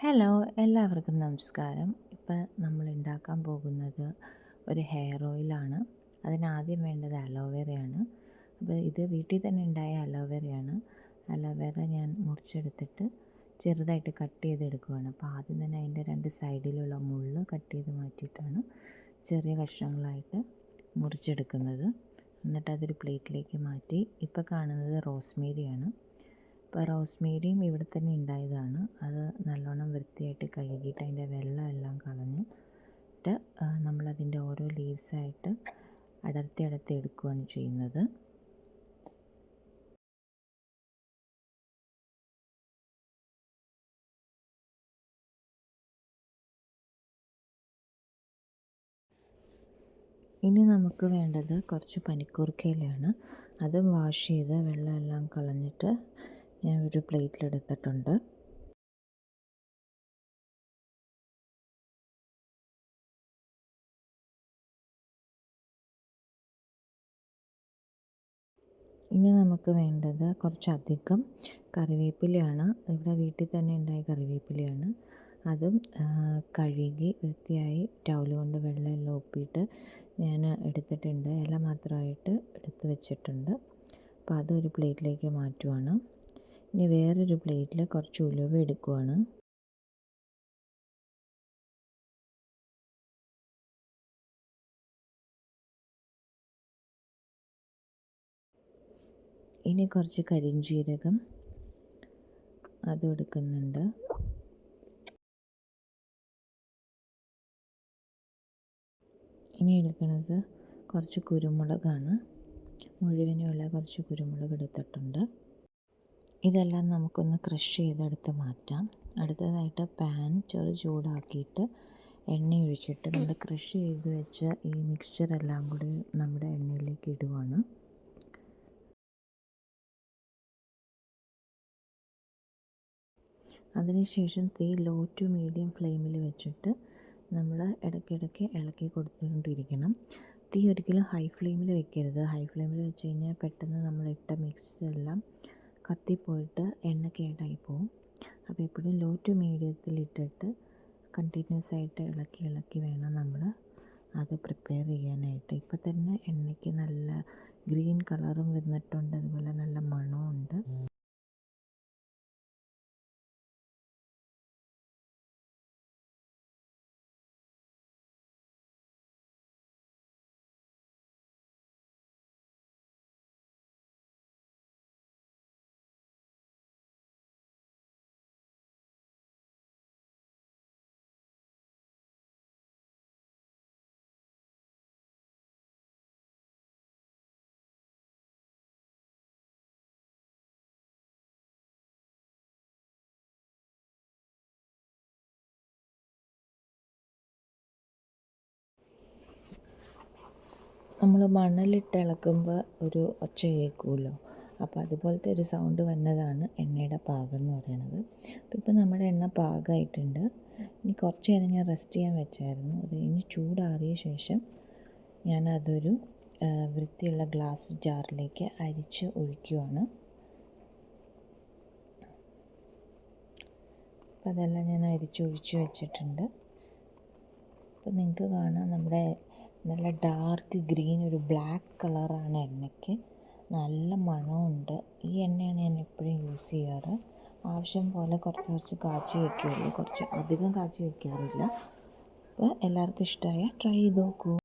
Hello, എല്ലാവർക്കും നമസ്കാരം. ഇപ്പം നമ്മൾ ഉണ്ടാക്കാൻ പോകുന്നത് ഒരു ഹെയർ ഓയിലാണ്. അതിനാദ്യം വേണ്ടത് അലോവേറയാണ്. അപ്പോൾ ഇത് വീട്ടിൽ തന്നെ ഉണ്ടായ അലോവേറയാണ്. അലോവേറ ഞാൻ മുറിച്ചെടുത്തിട്ട് ചെറുതായിട്ട് കട്ട് ചെയ്തെടുക്കുകയാണ്. അപ്പോൾ ആദ്യം തന്നെ അതിൻ്റെ രണ്ട് സൈഡിലുള്ള മുള്ള് കട്ട് ചെയ്ത് മാറ്റിയിട്ടാണ് ചെറിയ കഷ്ണങ്ങളായിട്ട് മുറിച്ചെടുക്കുന്നത്. എന്നിട്ട് അതൊരു പ്ലേറ്റിലേക്ക് മാറ്റി. ഇപ്പോൾ കാണുന്നത് റോസ്മേരിയാണ്. ഇപ്പോൾ റോസ്മേരിയും ഇവിടെ തന്നെ ഉണ്ടായതാണ്. അത് നല്ലോണം വൃത്തിയായിട്ട് കഴുകിയിട്ട് അതിൻ്റെ വെള്ളം എല്ലാം കളഞ്ഞിട്ട് നമ്മളതിൻ്റെ ഓരോ ലീവ്സായിട്ട് അടർത്തി എടുക്കുകയാണ് ചെയ്യുന്നത്. ഇനി നമുക്ക് വേണ്ടത് കുറച്ച് പനിക്കൂർക്കയിലയാണ്. അതും വാഷ് ചെയ്ത് വെള്ളമെല്ലാം കളഞ്ഞിട്ട് ഞാൻ ഒരു പ്ലേറ്റിലെടുത്തിട്ടുണ്ട്. ഇനി നമുക്ക് വേണ്ടത് കുറച്ചധികം കറിവേപ്പിലയാണ്. ഇവിടെ വീട്ടിൽ തന്നെ ഉണ്ടായ കറിവേപ്പിലയാണ്. അതും കഴുകി വൃത്തിയായി ടവൽ കൊണ്ട് വെള്ളമെല്ലാം ഒപ്പിയിട്ട് ഞാൻ എടുത്തിട്ടുണ്ട്. ഇല മാത്രമായിട്ട് എടുത്ത് വെച്ചിട്ടുണ്ട്. അപ്പോൾ അതൊരു പ്ലേറ്റിലേക്ക് മാറ്റുവാണ്. ഇനി വേറൊരു പ്ലേറ്റിൽ കുറച്ച് ഉലുവ എടുക്കുവാണ്. ഇനി കുറച്ച് കരിഞ്ജീരകം അതും എടുക്കുന്നുണ്ട്. ഇനി എടുക്കുന്നത് കുറച്ച് കുരുമുളകാണ്. മുഴുവനുള്ള കുറച്ച് കുരുമുളക് എടുത്തിട്ടുണ്ട്. ഇതെല്ലാം നമുക്കൊന്ന് ക്രഷ് ചെയ്തെടുത്ത് മാറ്റാം. അടുത്തതായിട്ട് പാൻ ചൂടാക്കിയിട്ട് എണ്ണ ഒഴിച്ചിട്ട് നമ്മൾ ക്രഷ് ചെയ്ത് വെച്ച ഈ മിക്സ്ചറെല്ലാം കൂടി നമ്മുടെ എണ്ണയിലേക്ക് ഇടുവാണ്. അതിനുശേഷം തീ ലോ ടു മീഡിയം ഫ്ലെയിമിൽ വെച്ചിട്ട് നമ്മൾ ഇടയ്ക്കിടയ്ക്ക് ഇളക്കി കൊടുത്തുകൊണ്ടിരിക്കണം. തീ ഒരിക്കലും ഹൈ ഫ്ലെയിമിൽ വെക്കരുത്. ഹൈ ഫ്ലെയിമിൽ വെച്ച് കഴിഞ്ഞാൽ പെട്ടെന്ന് നമ്മളിട്ട മിക്സ്ചറെല്ലാം കത്തിപ്പോയിട്ട് എണ്ണ കേടായി പോവും. അപ്പോൾ എപ്പോഴും ലോ ടു മീഡിയത്തിലിട്ടിട്ട് കണ്ടിന്യൂസ് ആയിട്ട് ഇളക്കി വേണം നമ്മൾ അത് പ്രിപ്പയർ ചെയ്യാനായിട്ട്. ഇപ്പോൾ തന്നെ എണ്ണയ്ക്ക് നല്ല ഗ്രീൻ കളറും വന്നിട്ടുണ്ട്, അതുപോലെ നല്ല മണവും ഉണ്ട്. നമ്മൾ മണലിട്ട് ഇളക്കുമ്പോൾ ഒരു ഒച്ച കേൾക്കുമല്ലോ, അപ്പോൾ അതുപോലത്തെ ഒരു സൗണ്ട് വന്നതാണ് എണ്ണയുടെ പാകം എന്ന് പറയുന്നത്. അപ്പോൾ ഇപ്പോൾ നമ്മുടെ എണ്ണ പാകമായിട്ടുണ്ട്. ഇനി കുറച്ച് നേരം ഞാൻ റെസ്റ്റ് ചെയ്യാൻ വെച്ചായിരുന്നു. അത് ഇനി ചൂടാറിയ ശേഷം ഞാനതൊരു വൃത്തിയുള്ള ഗ്ലാസ് ജാറിലേക്ക് അരിച്ച് ഒഴിക്കുകയാണ്. അപ്പോൾ അതെല്ലാം ഞാൻ അരിച്ചൊഴിച്ച് വെച്ചിട്ടുണ്ട്. അപ്പോൾ നിങ്ങൾക്ക് കാണാം നമ്മുടെ നല്ല ഡാർക്ക് ഗ്രീൻ ഒരു ബ്ലാക്ക് കളറാണ് എണ്ണയ്ക്ക്. നല്ല മണമുണ്ട്. ഈ എണ്ണയാണ് ഞാൻ എപ്പോഴും യൂസ് ചെയ്യാറ്. ആവശ്യം പോലെ കുറച്ച് കാച്ചി വയ്ക്കുകയുള്ളൂ, കുറച്ച് അധികം കാച്ചി വയ്ക്കാറില്ല. അപ്പോൾ എല്ലാവർക്കും ഇഷ്ടമായ ട്രൈ ചെയ്ത് നോക്കൂ.